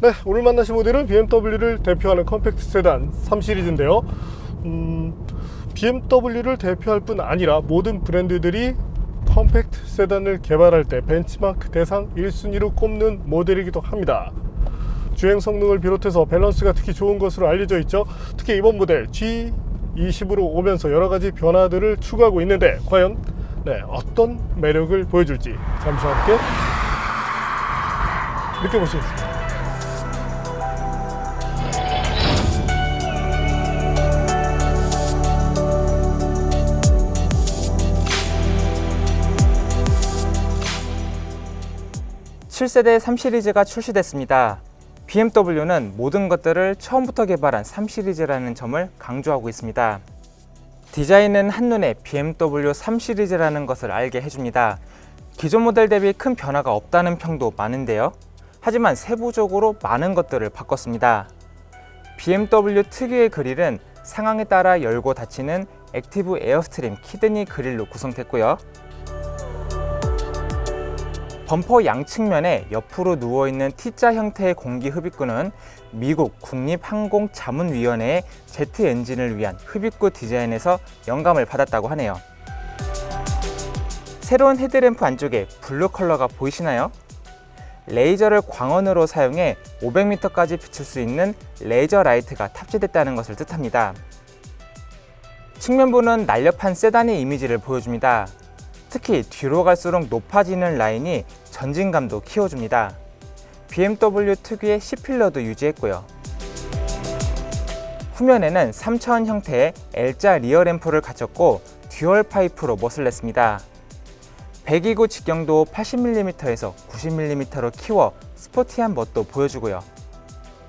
네, 오늘 만나신 모델은 BMW를 대표하는 컴팩트 세단 3 시리즈인데요. BMW를 대표할 뿐 아니라 모든 브랜드들이 컴팩트 세단을 개발할 때 벤치마크 대상 1순위로 꼽는 모델이기도 합니다. 주행 성능을 비롯해서 밸런스가 특히 좋은 것으로 알려져 있죠. 특히 이번 모델 G20으로 오면서 여러가지 변화들을 추구하고 있는데 과연 어떤 매력을 보여줄지 잠시 함께 느껴보시겠습니다. (7세대) 3 시리즈가 출시됐습니다. BMW는 모든 것들을 처음부터 개발한 3 시리즈라는 점을 강조하고 있습니다. 디자인은 한눈에 BMW 3 시리즈라는 것을 알게 해줍니다. 기존 모델 대비 큰 변화가 없다는 평도 많은데요. 하지만 세부적으로 많은 것들을 바꿨습니다. BMW 특유의 그릴은 상황에 따라 열고 닫히는 액티브 에어스트림 키드니 그릴로 구성됐고요. 범퍼 양측면에 옆으로 누워있는 T자 형태의 공기 흡입구는 미국 국립항공자문위원회의 제트 엔진을 위한 흡입구 디자인에서 영감을 받았다고 하네요. 새로운 헤드램프 안쪽에 블루 컬러가 보이시나요? 레이저를 광원으로 사용해 500m까지 비출 수 있는 레이저 라이트가 탑재됐다는 것을 뜻합니다. 측면부는 날렵한 세단의 이미지를 보여줍니다. 특히 뒤로 갈수록 높아지는 라인이 전진감도 키워줍니다. BMW 특유의 C필러도 유지했고요. 후면에는 3차원 형태의 L자 리어 램프를 갖췄고 듀얼 파이프로 멋을 냈습니다. 배기구 직경도 80mm에서 90mm로 키워 스포티한 멋도 보여주고요.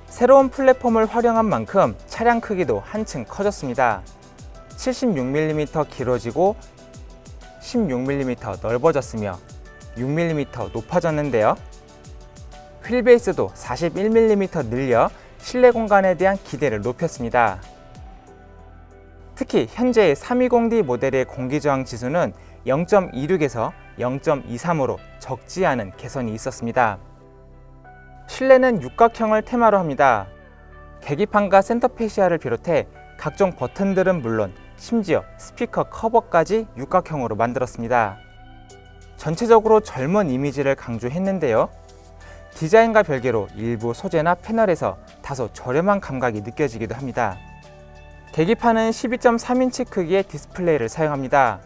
새로운 플랫폼을 활용한 만큼 차량 크기도 한층 커졌습니다. 76mm 길어지고 16mm 넓어졌으며 6mm 높아졌는데요. 휠베이스도 41mm 늘려 실내 공간에 대한 기대를 높였습니다. 특히 현재의 320D 모델의 공기저항 지수는 0.26에서 0.23으로 적지 않은 개선이 있었습니다. 실내는 육각형을 테마로 합니다. 계기판과 센터페시아를 비롯해 각종 버튼들은 물론 심지어 스피커 커버까지 육각형으로 만들었습니다. 전체적으로 젊은 이미지를 강조했는데요. 디자인과 별개로 일부 소재나 패널에서 다소 저렴한 감각이 느껴지기도 합니다. 계기판은 12.3인치 크기의 디스플레이를 사용합니다.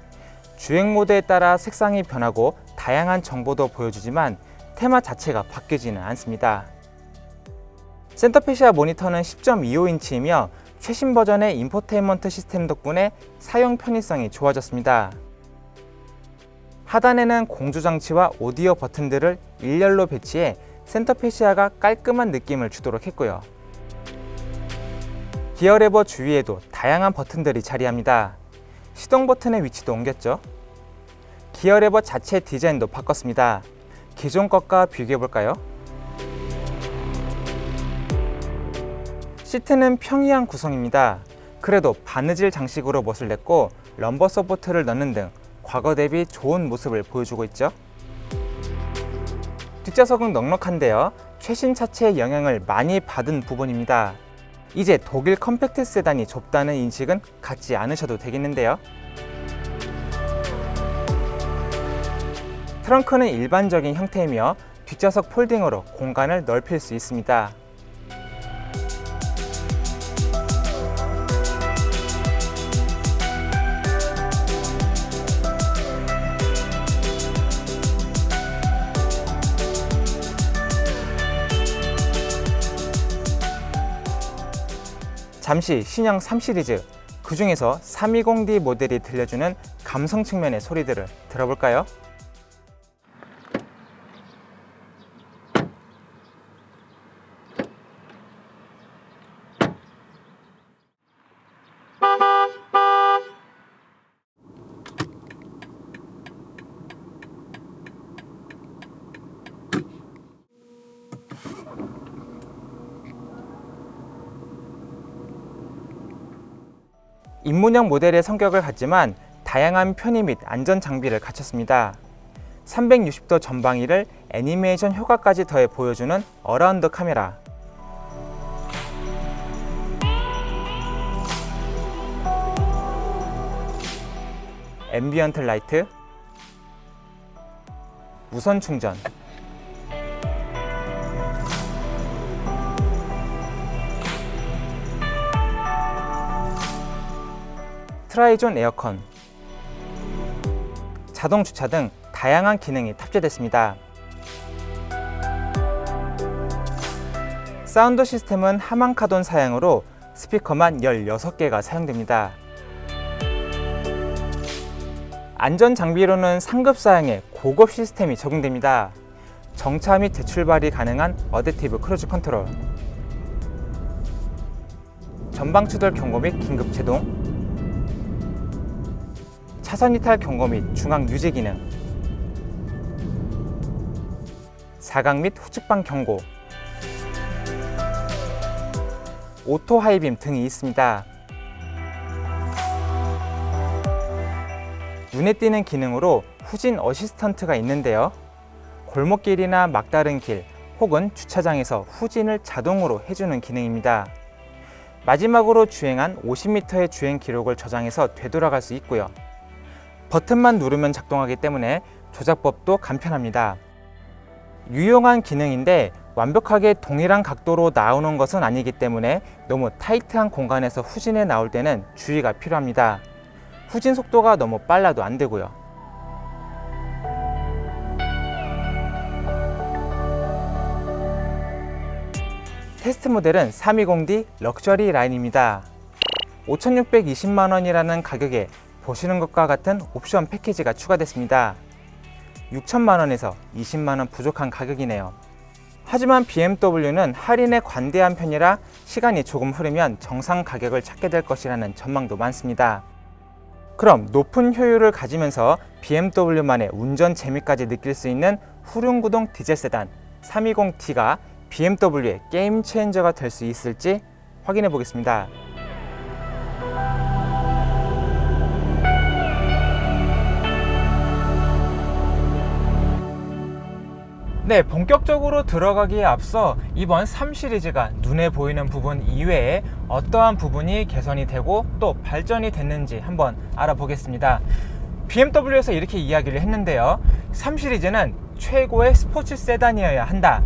주행 모드에 따라 색상이 변하고 다양한 정보도 보여주지만 테마 자체가 바뀌지는 않습니다. 센터페시아 모니터는 10.25인치이며 최신 버전의 인포테인먼트 시스템 덕분에 사용 편의성이 좋아졌습니다. 하단에는 공조장치와 오디오 버튼들을 일렬로 배치해 센터페시아가 깔끔한 느낌을 주도록 했고요. 기어레버 주위에도 다양한 버튼들이 자리합니다. 시동 버튼의 위치도 옮겼죠. 기어레버 자체 디자인도 바꿨습니다. 기존 것과 비교해볼까요? 시트는 평이한 구성입니다. 그래도 바느질 장식으로 멋을 냈고 럼버 서포트를 넣는 등 과거 대비 좋은 모습을 보여주고 있죠. 뒷좌석은 넉넉한데요. 최신 차체의 영향을 많이 받은 부분입니다. 이제 독일 컴팩트 세단이 좁다는 인식은 갖지 않으셔도 되겠는데요. 트렁크는 일반적인 형태이며 뒷좌석 폴딩으로 공간을 넓힐 수 있습니다. 잠시 신형 3 시리즈, 그 중에서 320D 모델이 들려주는 감성 측면의 소리들을 들어볼까요? 입문형 모델의 성격을 갖지만 다양한 편의 및 안전 장비를 갖췄습니다. 360도 전방위를 애니메이션 효과까지 더해 보여주는 어라운드 카메라, 앰비언트 라이트, 무선 충전, 트라이존 에어컨, 자동 주차 등 다양한 기능이 탑재됐습니다. 사운드 시스템은 하만카돈 사양으로 스피커만 16개가 사용됩니다. 안전 장비로는 상급 사양의 고급 시스템이 적용됩니다. 정차 및 재출발이 가능한 어댑티브 크루즈 컨트롤, 전방 추돌 경고 및 긴급 제동, 차선 이탈 경고 및 중앙 유지 기능, 사각 및 후측방 경고, 오토 하이빔 등이 있습니다. 눈에 띄는 기능으로 후진 어시스턴트가 있는데요. 골목길이나 막다른 길 혹은 주차장에서 후진을 자동으로 해주는 기능입니다. 마지막으로 주행한 50m의 주행 기록을 저장해서 되돌아갈 수 있고요. 버튼만 누르면 작동하기 때문에 조작법도 간편합니다. 유용한 기능인데 완벽하게 동일한 각도로 나오는 것은 아니기 때문에 너무 타이트한 공간에서 후진해 나올 때는 주의가 필요합니다. 후진 속도가 너무 빨라도 안 되고요. 테스트 모델은 320D 럭셔리 라인입니다. 5,620만 원이라는 가격에 보시는 것과 같은 옵션 패키지가 추가됐습니다. 6천만 원에서 20만 원 부족한 가격이네요. 하지만 BMW는 할인에 관대한 편이라 시간이 조금 흐르면 정상 가격을 찾게 될 것이라는 전망도 많습니다. 그럼 높은 효율을 가지면서 BMW만의 운전 재미까지 느낄 수 있는 후륜구동 디젤 세단 320D가 BMW의 게임 체인저가 될 수 있을지 확인해 보겠습니다. 네, 본격적으로 들어가기에 앞서 이번 3 시리즈가 눈에 보이는 부분 이외에 어떠한 부분이 개선이 되고 또 발전이 됐는지 한번 알아보겠습니다. BMW에서 이렇게 이야기를 했는데요. 3 시리즈는 최고의 스포츠 세단이어야 한다.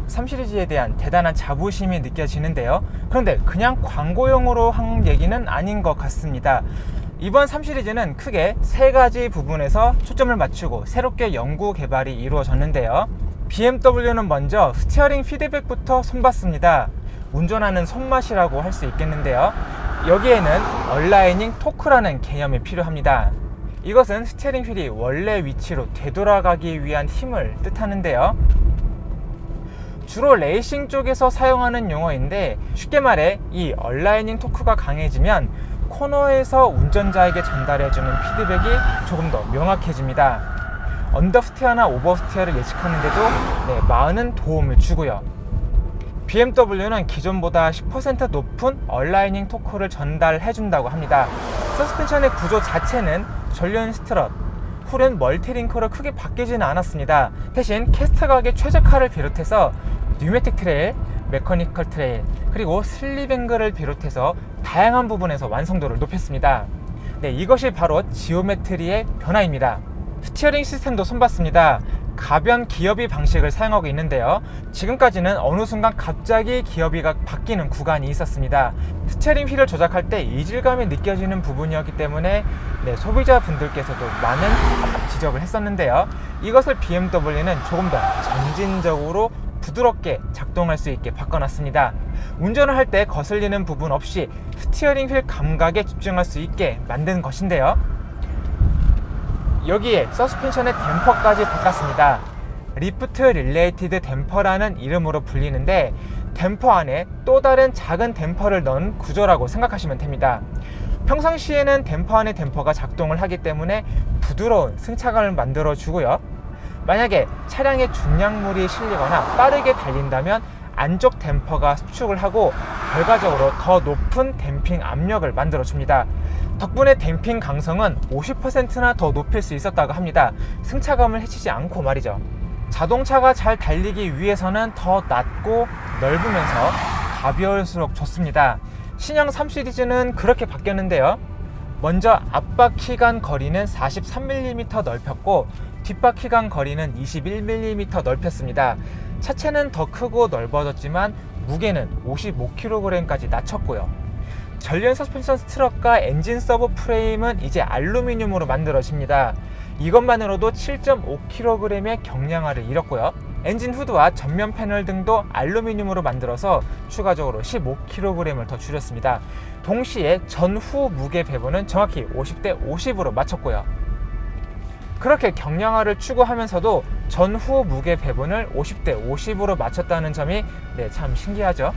3 시리즈에 대한 대단한 자부심이 느껴지는데요. 그런데 그냥 광고용으로 한 얘기는 아닌 것 같습니다. 이번 3 시리즈는 크게 3가지 부분에서 초점을 맞추고 새롭게 연구 개발이 이루어졌는데요. BMW는 먼저 스티어링 피드백부터 손봤습니다. 운전하는 손맛이라고 할 수 있겠는데요. 여기에는 얼라이닝 토크라는 개념이 필요합니다. 이것은 스티어링 휠이 원래 위치로 되돌아가기 위한 힘을 뜻하는데요. 주로 레이싱 쪽에서 사용하는 용어인데 쉽게 말해 이 얼라이닝 토크가 강해지면 코너에서 운전자에게 전달해주는 피드백이 조금 더 명확해집니다. 언더스티어나 오버스티어를 예측하는 데도 많은 도움을 주고요. BMW는 기존보다 10% 높은 얼라이닝 토크를 전달해준다고 합니다. 서스펜션의 구조 자체는 전륜 스트럿, 휠은 멀티링크로 크게 바뀌지는 않았습니다. 대신 캐스트각의 최적화를 비롯해서 뉴매틱 트레일, 메커니컬 트레일, 그리고 슬립 앵글을 비롯해서 다양한 부분에서 완성도를 높였습니다. 네, 이것이 바로 지오메트리의 변화입니다. 스티어링 시스템도 손봤습니다. 가변 기어비 방식을 사용하고 있는데요. 지금까지는 어느 순간 갑자기 기어비가 바뀌는 구간이 있었습니다. 스티어링 휠을 조작할 때 이질감이 느껴지는 부분이었기 때문에 소비자분들께서도 많은 지적을 했었는데요. 이것을 BMW는 조금 더 점진적으로 부드럽게 작동할 수 있게 바꿔놨습니다. 운전을 할 때 거슬리는 부분 없이 스티어링 휠 감각에 집중할 수 있게 만든 것인데요. 여기에 서스펜션의 댐퍼까지 바꿨습니다. 리프트 릴레이티드 댐퍼라는 이름으로 불리는데 댐퍼 안에 또 다른 작은 댐퍼를 넣은 구조라고 생각하시면 됩니다. 평상시에는 댐퍼 안에 댐퍼가 작동을 하기 때문에 부드러운 승차감을 만들어 주고요. 만약에 차량에 중량물이 실리거나 빠르게 달린다면 안쪽 댐퍼가 수축을 하고 결과적으로 더 높은 댐핑 압력을 만들어 줍니다. 덕분에 댐핑 강성은 50%나 더 높일 수 있었다고 합니다. 승차감을 해치지 않고 말이죠. 자동차가 잘 달리기 위해서는 더 낮고 넓으면서 가벼울수록 좋습니다. 신형 3 시리즈는 그렇게 바뀌었는데요. 먼저 앞바퀴간 거리는 43mm 넓혔고 뒷바퀴간 거리는 21mm 넓혔습니다. 차체는 더 크고 넓어졌지만 무게는 55kg까지 낮췄고요. 전륜 서스펜션 스트럭과 엔진 서브 프레임은 이제 알루미늄으로 만들어집니다. 이것만으로도 7.5kg의 경량화를 이뤘고요. 엔진 후드와 전면 패널 등도 알루미늄으로 만들어서 추가적으로 15kg을 더 줄였습니다. 동시에 전후 무게 배분은 정확히 50대 50으로 맞췄고요. 그렇게 경량화를 추구하면서도 전후 무게 배분을 50대 50으로 맞췄다는 점이 참 신기하죠.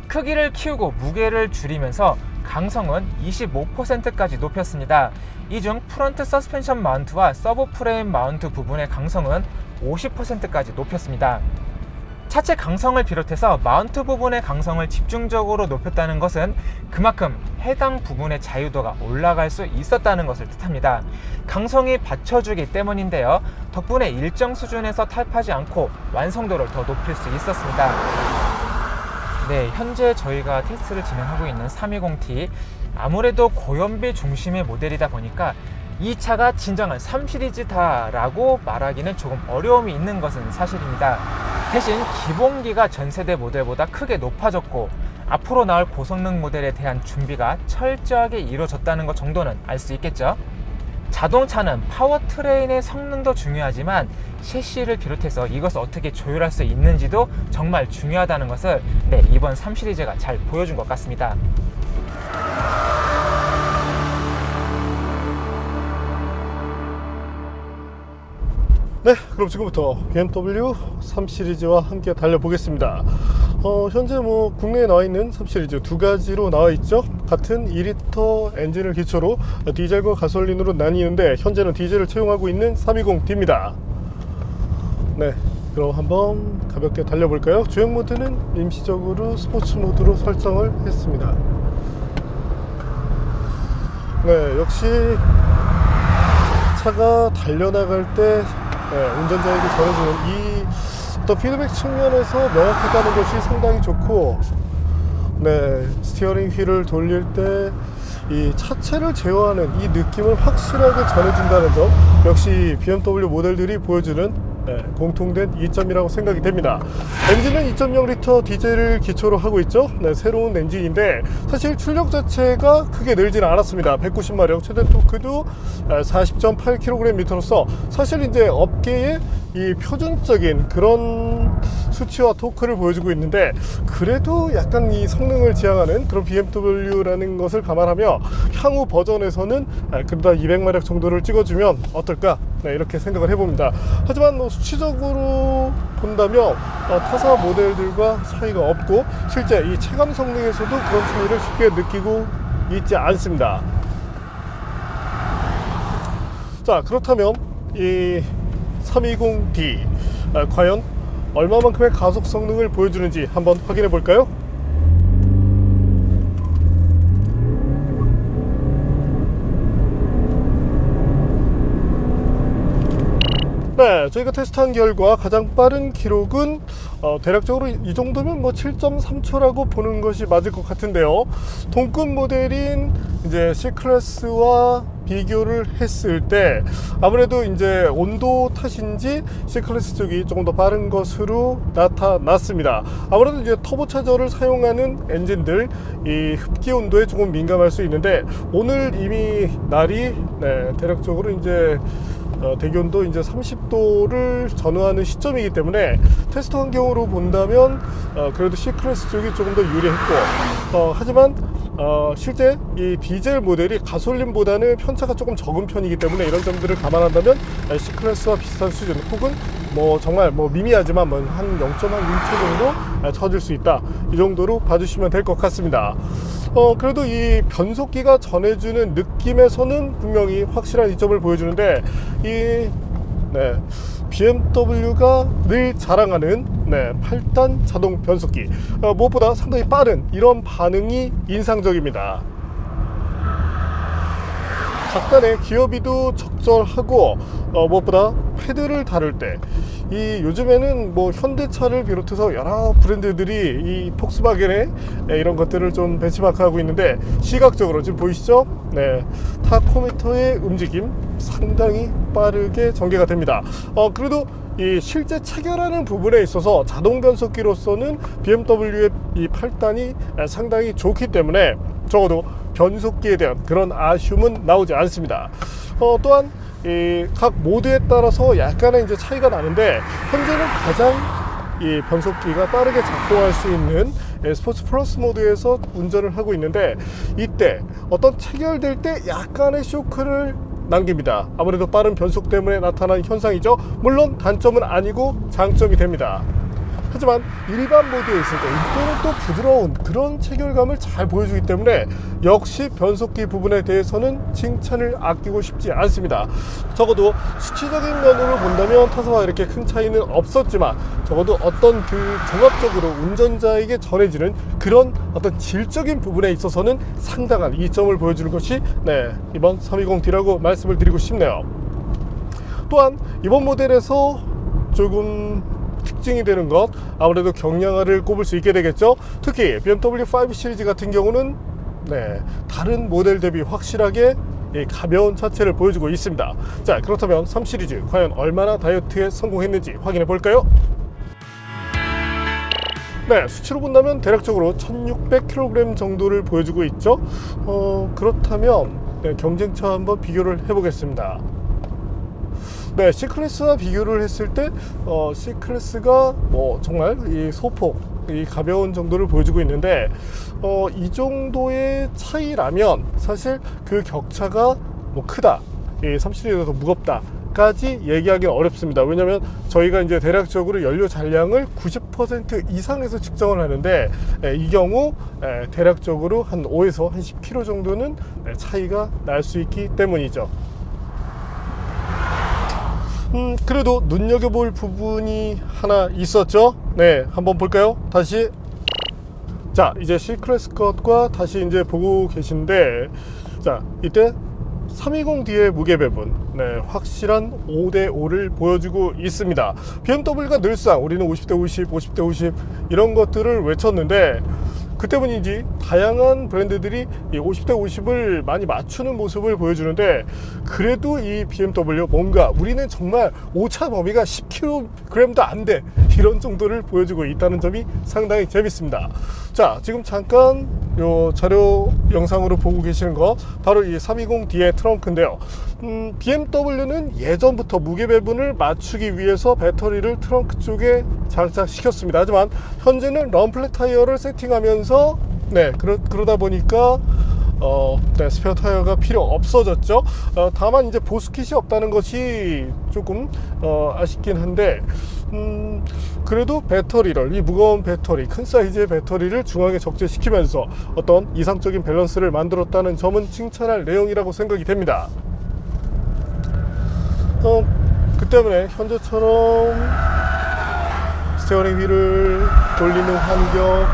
크기를 키우고 무게를 줄이면서 강성은 25%까지 높였습니다. 이 중 프론트 서스펜션 마운트와 서브 프레임 마운트 부분의 강성은 50%까지 높였습니다. 차체 강성을 비롯해서 마운트 부분의 강성을 집중적으로 높였다는 것은 그만큼 해당 부분의 자유도가 올라갈 수 있었다는 것을 뜻합니다. 강성이 받쳐주기 때문인데요. 덕분에 일정 수준에서 타입하지 않고 완성도를 더 높일 수 있었습니다. 현재 저희가 테스트를 진행하고 있는 320T, 아무래도 고연비 중심의 모델이다 보니까 이 차가 진정한 3시리즈다 라고 말하기는 조금 어려움이 있는 것은 사실입니다. 대신 기본기가 전세대 모델보다 크게 높아졌고 앞으로 나올 고성능 모델에 대한 준비가 철저하게 이루어졌다는 것 정도는 알 수 있겠죠. 자동차는 파워트레인의 성능도 중요하지만 셰시를 비롯해서 이것을 어떻게 조율할 수 있는지도 정말 중요하다는 것을 이번 3시리즈가 잘 보여준 것 같습니다. 그럼 지금부터 BMW 3시리즈와 함께 달려보겠습니다. 현재 국내에 나와 있는 3시리즈 두 가지로 나와 있죠. 같은 2리터 엔진을 기초로 디젤과 가솔린으로 나뉘는데 현재는 디젤을 채용하고 있는 320D입니다. 그럼 한번 가볍게 달려볼까요? 주행 모드는 임시적으로 스포츠 모드로 설정을 했습니다. 역시 차가 달려나갈 때 운전자에게 전해주는 이 어떤 피드백 측면에서 명확하다는 것이 상당히 좋고, 스티어링 휠을 돌릴 때 이 차체를 제어하는 이 느낌을 확실하게 전해준다는 점, 역시 BMW 모델들이 보여주는 공통된 이점이라고 생각이 됩니다. 엔진은 2.0L 디젤을 기초로 하고 있죠. 새로운 엔진인데 사실 출력 자체가 크게 늘지는 않았습니다. 190마력, 최대 토크도 40.8kgm로서 사실 이제 업계의 이 표준적인 그런 수치와 토크를 보여주고 있는데, 그래도 약간 이 성능을 지향하는 그런 BMW라는 것을 감안하며 향후 버전에서는 그러다 200마력 정도를 찍어주면 어떨까, 이렇게 생각을 해봅니다. 하지만 수치적으로 본다면 타사 모델들과 차이가 없고 실제 이 체감 성능에서도 그런 차이를 쉽게 느끼고 있지 않습니다. 자, 그렇다면 이 320D 과연 얼마만큼의 가속 성능을 보여주는지 한번 확인해 볼까요? 저희가 테스트한 결과 가장 빠른 기록은 대략적으로 이 정도면 7.3초라고 보는 것이 맞을 것 같은데요. 동급 모델인 이제 C클래스와 비교를 했을 때 아무래도 이제 온도 탓인지 C클래스 쪽이 조금 더 빠른 것으로 나타났습니다. 아무래도 이제 터보차저를 사용하는 엔진들 이 흡기 온도에 조금 민감할 수 있는데, 오늘 이미 날이 대략적으로 이제 대기온도 이제 30도를 전후하는 시점이기 때문에 테스트 환경으로 본다면 그래도 C클래스 쪽이 조금 더 유리했고, 하지만 실제 이 디젤 모델이 가솔린보다는 편차가 조금 적은 편이기 때문에 이런 점들을 감안한다면 C클래스와 비슷한 수준, 혹은 정말 미미하지만 한 0.1초 정도 쳐질 수 있다, 이 정도로 봐주시면 될 것 같습니다. 그래도 이 변속기가 전해주는 느낌에서는 분명히 확실한 이점을 보여주는데, 이 BMW가 늘 자랑하는 8단 자동 변속기, 무엇보다 상당히 빠른 이런 반응이 인상적입니다. 각단의 기어비도 적절하고 무엇보다 패드를 다룰 때 이 요즘에는 뭐 현대차를 비롯해서 여러 브랜드들이 이 폭스바겐의 이런 것들을 좀 벤치마크하고 있는데, 시각적으로 지금 보이시죠? 네, 타코미터의 움직임 상당히 빠르게 전개가 됩니다. 그래도 이 실제 체결하는 부분에 있어서 자동 변속기로서는 BMW의 이 8단이 상당히 좋기 때문에 적어도 변속기에 대한 그런 아쉬움은 나오지 않습니다. 또한 이 각 모드에 따라서 약간의 이제 차이가 나는데, 현재는 가장 이 변속기가 빠르게 작동할 수 있는 스포츠 플러스 모드에서 운전을 하고 있는데, 이때 어떤 체결될 때 약간의 쇼크를 남깁니다. 아무래도 빠른 변속 때문에 나타나는 현상이죠. 물론 단점은 아니고 장점이 됩니다. 하지만 일반 모드에 있을 때 이때는 또 부드러운 그런 체결감을 잘 보여주기 때문에 역시 변속기 부분에 대해서는 칭찬을 아끼고 싶지 않습니다. 적어도 수치적인 면으로 본다면 타사와 이렇게 큰 차이는 없었지만, 적어도 어떤 그 종합적으로 운전자에게 전해지는 그런 어떤 질적인 부분에 있어서는 상당한 이점을 보여주는 것이 이번 320D라고 말씀을 드리고 싶네요. 또한 이번 모델에서 조금 특징이 되는 것, 아무래도 경량화를 꼽을 수 있게 되겠죠. 특히 BMW 5 시리즈 같은 경우는 다른 모델 대비 확실하게 가벼운 차체를 보여주고 있습니다. 자, 그렇다면 3 시리즈 과연 얼마나 다이어트에 성공했는지 확인해 볼까요? 수치로 본다면 대략적으로 1600kg 정도를 보여주고 있죠. 그렇다면 경쟁차 한번 비교를 해보겠습니다. C클래스와 비교를 했을 때 C클래스가 정말 이 소폭 이 가벼운 정도를 보여주고 있는데, 이 정도의 차이라면 사실 그 격차가 크다, 이 3 시리즈가 더 무겁다 까지 얘기하기는 어렵습니다. 왜냐하면 저희가 이제 대략적으로 연료 잔량을 90% 이상에서 측정을 하는데, 이 경우 대략적으로 한 5에서 한 10kg 정도는 차이가 날 수 있기 때문이죠. 그래도 눈여겨볼 부분이 하나 있었죠. 한번 볼까요? 다시. 자, 이제 C클래스 것과 다시 이제 보고 계신데, 자, 이때 320D의 무게 배분, 확실한 5대5를 보여주고 있습니다. BMW가 늘상 우리는 50대 50, 50대 50 이런 것들을 외쳤는데, 그 때문인지 다양한 브랜드들이 이 50대 50을 많이 맞추는 모습을 보여주는데, 그래도 이 BMW 뭔가 우리는 정말 오차 범위가 10kg도 안 돼, 이런 정도를 보여주고 있다는 점이 상당히 재밌습니다. 자, 지금 잠깐 요 자료 영상으로 보고 계시는 거 바로 이 320D의 트렁크인데요. BMW는 예전부터 무게 배분을 맞추기 위해서 배터리를 트렁크 쪽에 장착시켰습니다. 하지만 현재는 럼플랫 타이어를 세팅하면서 그러다 보니까 스페어 타이어가 필요 없어졌죠. 다만 이제 보스킷이 없다는 것이 조금 아쉽긴 한데, 그래도 배터리를, 이 무거운 배터리, 큰 사이즈의 배터리를 중앙에 적재시키면서 어떤 이상적인 밸런스를 만들었다는 점은 칭찬할 내용이라고 생각이 됩니다. 그 때문에 현재처럼 스티어링 휠을 돌리는 환경,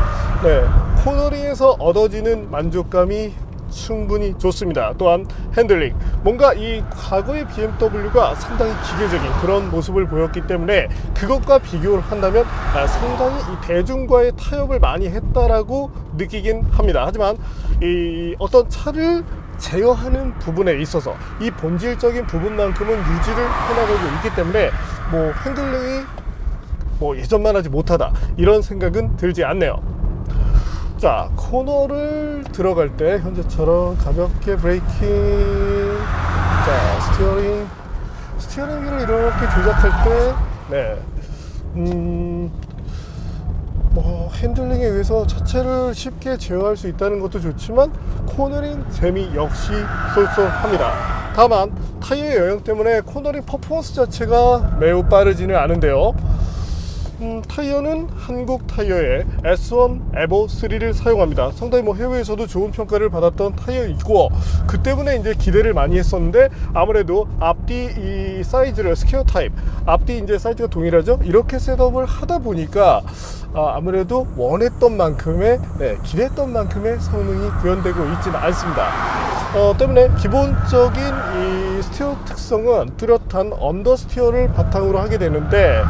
코너링에서 얻어지는 만족감이 충분히 좋습니다. 또한 핸들링, 뭔가 이 과거의 BMW가 상당히 기계적인 그런 모습을 보였기 때문에 그것과 비교를 한다면 상당히 이 대중과의 타협을 많이 했다라고 느끼긴 합니다. 하지만 이 어떤 차를 제어하는 부분에 있어서 이 본질적인 부분만큼은 유지를 해나가고 있기 때문에 핸들링이 예전만 하지 못하다, 이런 생각은 들지 않네요. 자, 코너를 들어갈 때 현재처럼 가볍게 브레이킹, 자, 스티어링 휠을 이렇게 조작할 때 핸들링에 의해서 차체를 쉽게 제어할 수 있다는 것도 좋지만 코너링 재미 역시 쏠쏠합니다. 다만 타이어의 영향 때문에 코너링 퍼포먼스 자체가 매우 빠르지는 않은데요. 타이어는 한국 타이어의 S1 에보 3를 사용합니다. 상당히 뭐 해외에서도 좋은 평가를 받았던 타이어이고, 그 때문에 이제 기대를 많이 했었는데, 아무래도 앞뒤 이 사이즈를 스퀘어 타입, 앞뒤 이제 사이즈가 동일하죠. 이렇게 셋업을 하다 보니까 아무래도 원했던 만큼의, 기대했던 만큼의 성능이 구현되고 있지는 않습니다. 때문에 기본적인 이 스티어 특성은 뚜렷한 언더스티어를 바탕으로 하게 되는데,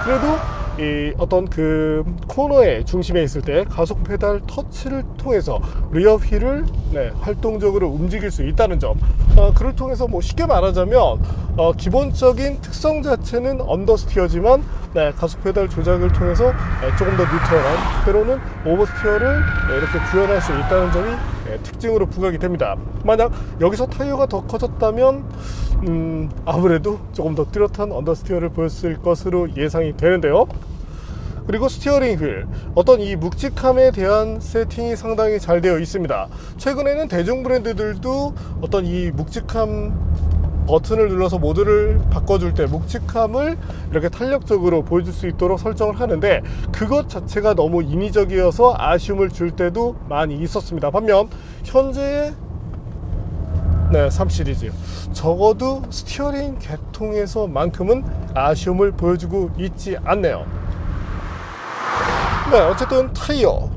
그래도 이 어떤 그 코너의 중심에 있을 때 가속 페달 터치를 통해서 리어 휠을 활동적으로 움직일 수 있다는 점, 그를 통해서 뭐 쉽게 말하자면 기본적인 특성 자체는 언더스티어지만 가속 페달 조작을 통해서 조금 더 뉴트럴한, 때로는 오버스티어를 이렇게 구현할 수 있다는 점이 특징으로 부각이 됩니다. 만약 여기서 타이어가 더 커졌다면 아무래도 조금 더 뚜렷한 언더스티어를 보였을 것으로 예상이 되는데요. 그리고 스티어링 휠, 어떤 이 묵직함에 대한 세팅이 상당히 잘 되어 있습니다. 최근에는 대중 브랜드들도 어떤 이 묵직함 버튼을 눌러서 모드를 바꿔줄 때 묵직함을 이렇게 탄력적으로 보여줄 수 있도록 설정을 하는데, 그것 자체가 너무 인위적이어서 아쉬움을 줄 때도 많이 있었습니다. 반면 현재의 3 시리즈 적어도 스티어링 계통에서만큼은 아쉬움을 보여주고 있지 않네요. 어쨌든 타이어,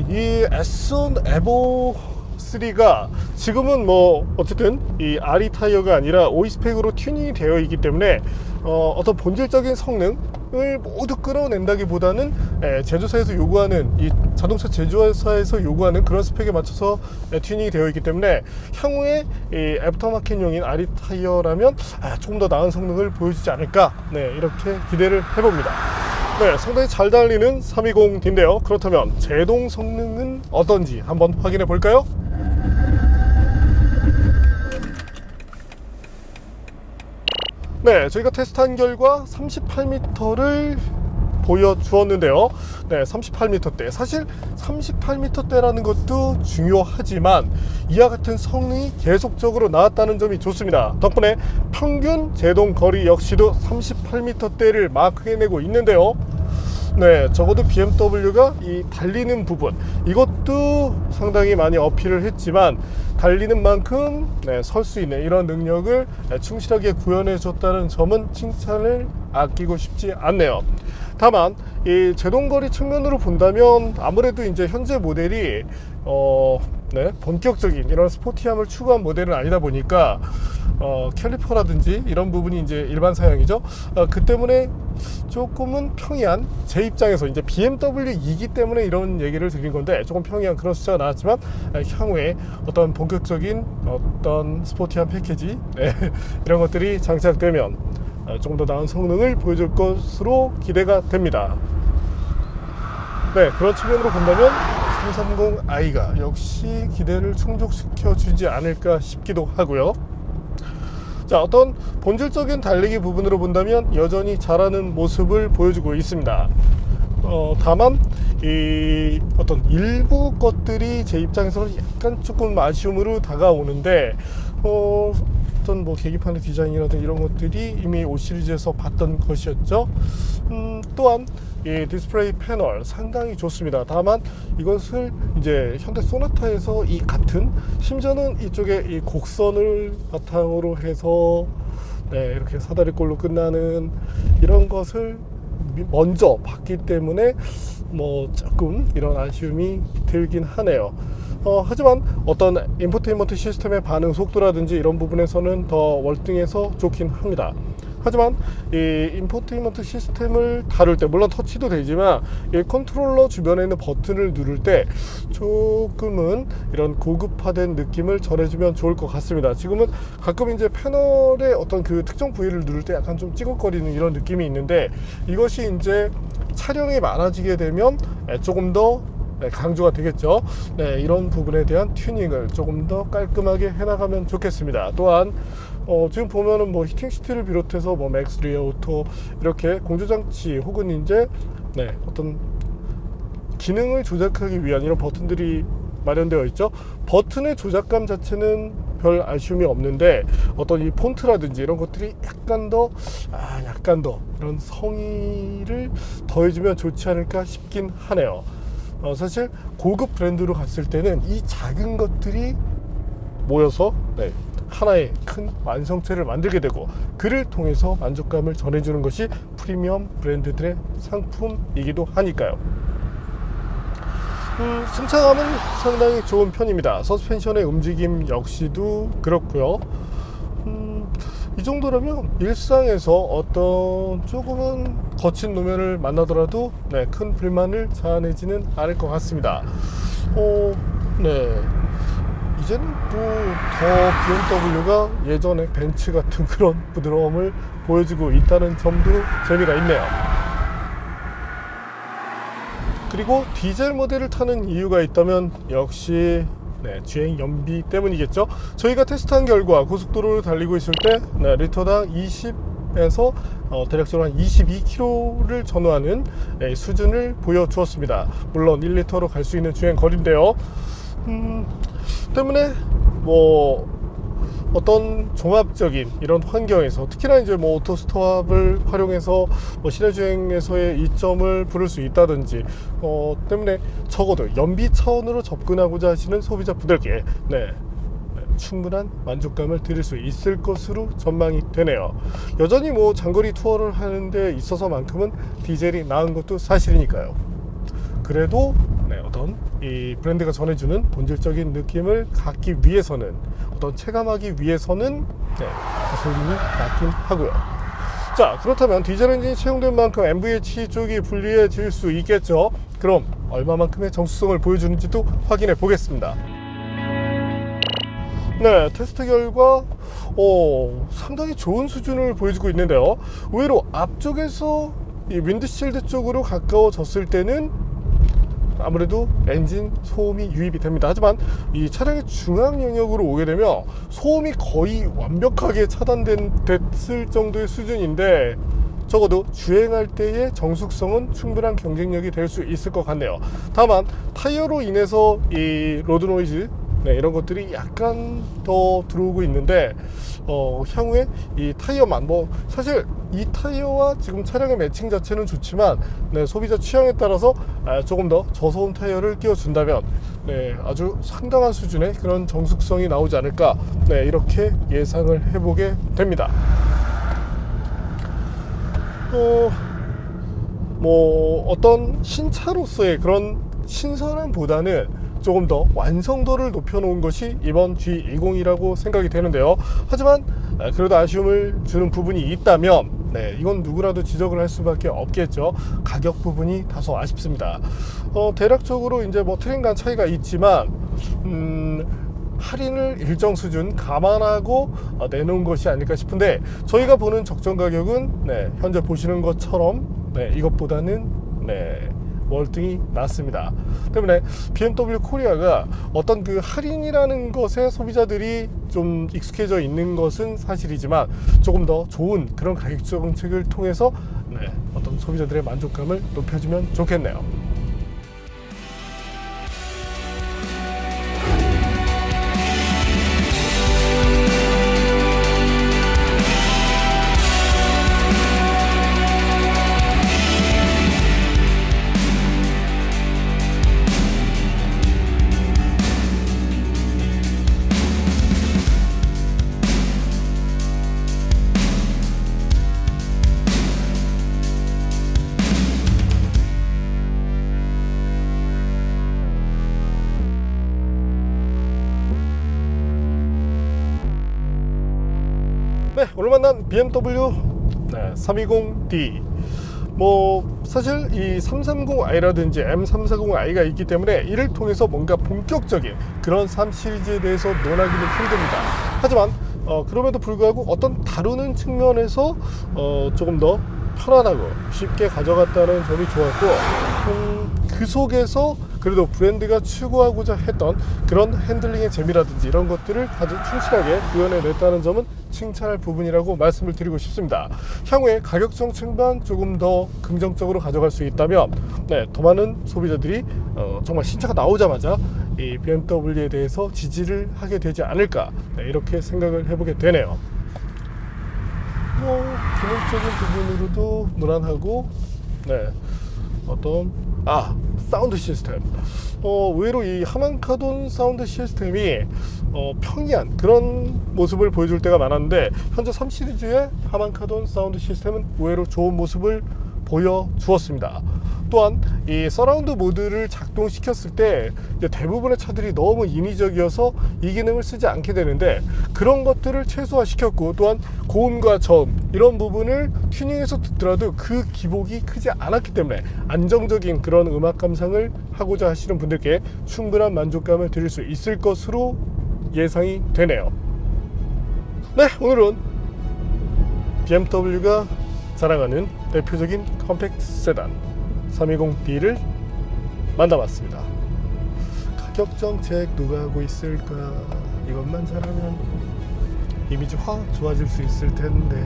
이 S1 에보 3가 지금은 뭐 어쨌든 이 RE 타이어가 아니라 OE 스펙으로 튜닝이 되어 있기 때문에 어떤 본질적인 성능을 모두 끌어낸다기보다는 제조사에서 요구하는, 이 자동차 제조사에서 요구하는 그런 스펙에 맞춰서 튜닝이 되어 있기 때문에 향후에 이 애프터마켓용인 RE 타이어라면 조금 더 나은 성능을 보여주지 않을까, 이렇게 기대를 해봅니다. 상당히 잘 달리는 320D인데요. 그렇다면 제동 성능은 어떤지 한번 확인해 볼까요? 저희가 테스트한 결과 38m를 보여주었는데요. 38m대. 사실 38m대라는 것도 중요하지만 이와 같은 성능이 계속적으로 나왔다는 점이 좋습니다. 덕분에 평균 제동 거리 역시도 38m대를 마크해내고 있는데요. 적어도 BMW가 이 달리는 부분, 이것도 상당히 많이 어필을 했지만 달리는 만큼 설 수 있는 이런 능력을 충실하게 구현해 줬다는 점은 칭찬을 아끼고 싶지 않네요. 다만 이 제동거리 측면으로 본다면 아무래도 이제 현재 모델이 본격적인 이런 스포티함을 추구한 모델은 아니다 보니까 캘리퍼라든지 이런 부분이 이제 일반 사양이죠. 그 때문에 조금은 평이한, 제 입장에서 이제 BMW이기 때문에 이런 얘기를 드린 건데 조금 평이한 그런 숫자가 나왔지만 향후에 어떤 본격적인 어떤 스포티한 패키지 이런 것들이 장착되면 조금 더 나은 성능을 보여줄 것으로 기대가 됩니다. 그런 측면으로 본다면 330i가 역시 기대를 충족시켜 주지 않을까 싶기도 하고요. 자, 어떤 본질적인 달리기 부분으로 본다면 여전히 잘하는 모습을 보여주고 있습니다. 다만 이 어떤 일부 것들이 제 입장에서는 약간 조금 아쉬움으로 다가오는데, 어떤 뭐 계기판의 디자인이라든지 이런 것들이 이미 5 시리즈에서 봤던 것이었죠. 또한 이 디스플레이 패널 상당히 좋습니다. 다만 이것을 이제 현대 소나타에서 이 같은, 심지어는 이쪽에 이 곡선을 바탕으로 해서 이렇게 사다리꼴로 끝나는 이런 것을 먼저 봤기 때문에 뭐 조금 이런 아쉬움이 들긴 하네요. 하지만 어떤 인포테인먼트 시스템의 반응 속도라든지 이런 부분에서는 더 월등해서 좋긴 합니다. 하지만 이 인포테인먼트 시스템을 다룰 때, 물론 터치도 되지만 이 컨트롤러 주변에 있는 버튼을 누를 때 조금은 이런 고급화된 느낌을 전해주면 좋을 것 같습니다. 지금은 가끔 이제 패널의 어떤 그 특정 부위를 누를 때 약간 좀 찌걱거리는 이런 느낌이 있는데, 이것이 이제 촬영이 많아지게 되면 조금 더 강조가 되겠죠. 이런 부분에 대한 튜닝을 조금 더 깔끔하게 해나가면 좋겠습니다. 또한 지금 보면은 뭐 히팅 시트를 비롯해서 뭐 맥스 리어 오토 이렇게 공조장치 혹은 이제 어떤 기능을 조작하기 위한 이런 버튼들이 마련되어 있죠. 버튼의 조작감 자체는 별 아쉬움이 없는데 어떤 이 폰트라든지 이런 것들이 약간 더 이런 성의를 더해주면 좋지 않을까 싶긴 하네요. 사실 고급 브랜드로 갔을 때는 이 작은 것들이 모여서 하나의 큰 완성체를 만들게 되고, 그를 통해서 만족감을 전해주는 것이 프리미엄 브랜드들의 상품이기도 하니까요. 승차감은 상당히 좋은 편입니다. 서스펜션의 움직임 역시도 그렇고요. 이 정도라면 일상에서 어떤 조금은 거친 노면을 만나더라도 큰 불만을 자아내지는 않을 것 같습니다. 이제는 더 BMW가 예전에 벤츠 같은 그런 부드러움을 보여주고 있다는 점도 재미가 있네요. 그리고 디젤 모델을 타는 이유가 있다면 역시 주행 연비 때문이겠죠. 저희가 테스트한 결과 고속도로를 달리고 있을 때 리터당 20에서 대략적으로 한 22km를 전후하는 수준을 보여주었습니다. 물론 1리터로 갈 수 있는 주행 거리인데요. 때문에 어떤 종합적인 이런 환경에서, 특히나 이제 오토스톱을 활용해서 시내 주행에서의 이점을 부를 수 있다든지 때문에 적어도 연비 차원으로 접근하고자 하시는 소비자분들께 충분한 만족감을 드릴 수 있을 것으로 전망이 되네요. 여전히 장거리 투어를 하는데 있어서만큼은 디젤이 나은 것도 사실이니까요. 그래도 어떤 이 브랜드가 전해주는 본질적인 느낌을 갖기 위해서는, 어떤 체감하기 위해서는 가솔린이 낫긴 하고요. 자, 그렇다면 디젤 엔진이 채용된 만큼 MVH 쪽이 불리해질 수 있겠죠. 그럼 얼마만큼의 정수성을 보여주는지도 확인해 보겠습니다. 테스트 결과 상당히 좋은 수준을 보여주고 있는데요. 의외로 앞쪽에서 이 윈드실드 쪽으로 가까워졌을 때는 아무래도 엔진 소음이 유입이 됩니다. 하지만 이 차량의 중앙 영역으로 오게 되면 소음이 거의 완벽하게 차단됐을 정도의 수준인데, 적어도 주행할 때의 정숙성은 충분한 경쟁력이 될 수 있을 것 같네요. 다만 타이어로 인해서 이 로드 노이즈 이런 것들이 약간 더 들어오고 있는데, 향후에 이 타이어만 사실 이 타이어와 지금 차량의 매칭 자체는 좋지만 소비자 취향에 따라서 조금 더 저소음 타이어를 끼워준다면 아주 상당한 수준의 그런 정숙성이 나오지 않을까, 이렇게 예상을 해보게 됩니다. 어떤 신차로서의 그런 신선함보다는 조금 더 완성도를 높여놓은 것이 이번 G20이라고 생각이 되는데요. 하지만 그래도 아쉬움을 주는 부분이 있다면 이건 누구라도 지적을 할 수밖에 없겠죠. 가격 부분이 다소 아쉽습니다. 대략적으로 이제 트림 간 차이가 있지만 할인을 일정 수준 감안하고 내놓은 것이 아닐까 싶은데, 저희가 보는 적정 가격은 현재 보시는 것처럼 이것보다는 월등히 낮습니다. 때문에 BMW 코리아가 어떤 그 할인이라는 것에 소비자들이 좀 익숙해져 있는 것은 사실이지만, 조금 더 좋은 그런 가격 정책을 통해서 어떤 소비자들의 만족감을 높여주면 좋겠네요. 오늘 만난 BMW 320d, 사실 이 330i라든지 M340i가 있기 때문에 이를 통해서 뭔가 본격적인 그런 3 시리즈에 대해서 논하기는 힘듭니다. 하지만 그럼에도 불구하고 어떤 다루는 측면에서 조금 더 편안하고 쉽게 가져갔다는 점이 좋았고, 그 속에서 그래도 브랜드가 추구하고자 했던 그런 핸들링의 재미라든지 이런 것들을 아주 충실하게 구현해냈다는 점은 칭찬할 부분이라고 말씀을 드리고 싶습니다. 향후에 가격 정책만 조금 더 긍정적으로 가져갈 수 있다면 더 많은 소비자들이 정말 신차가 나오자마자 이 BMW에 대해서 지지를 하게 되지 않을까, 네, 이렇게 생각을 해보게 되네요. 기능적인 부분으로도 무난하고, 네, 사운드 시스템. 의외로 이 하만카돈 사운드 시스템이 평이한 그런 모습을 보여줄 때가 많았는데, 현재 3 시리즈의 하만카돈 사운드 시스템은 의외로 좋은 모습을 보여주었습니다. 또한 이 서라운드 모드를 작동시켰을 때 이제 대부분의 차들이 너무 인위적이어서 이 기능을 쓰지 않게 되는데, 그런 것들을 최소화시켰고, 또한 고음과 저음 이런 부분을 튜닝해서 듣더라도 그 기복이 크지 않았기 때문에 안정적인 그런 음악 감상을 하고자 하시는 분들께 충분한 만족감을 드릴 수 있을 것으로 예상이 되네요. 네, 오늘은 BMW가 자랑하는 대표적인 컴팩트 세단 320D를 만나봤습니다. 가격 정책 누가 하고 있을까? 이것만 잘하면 이미지 확 좋아질 수 있을 텐데.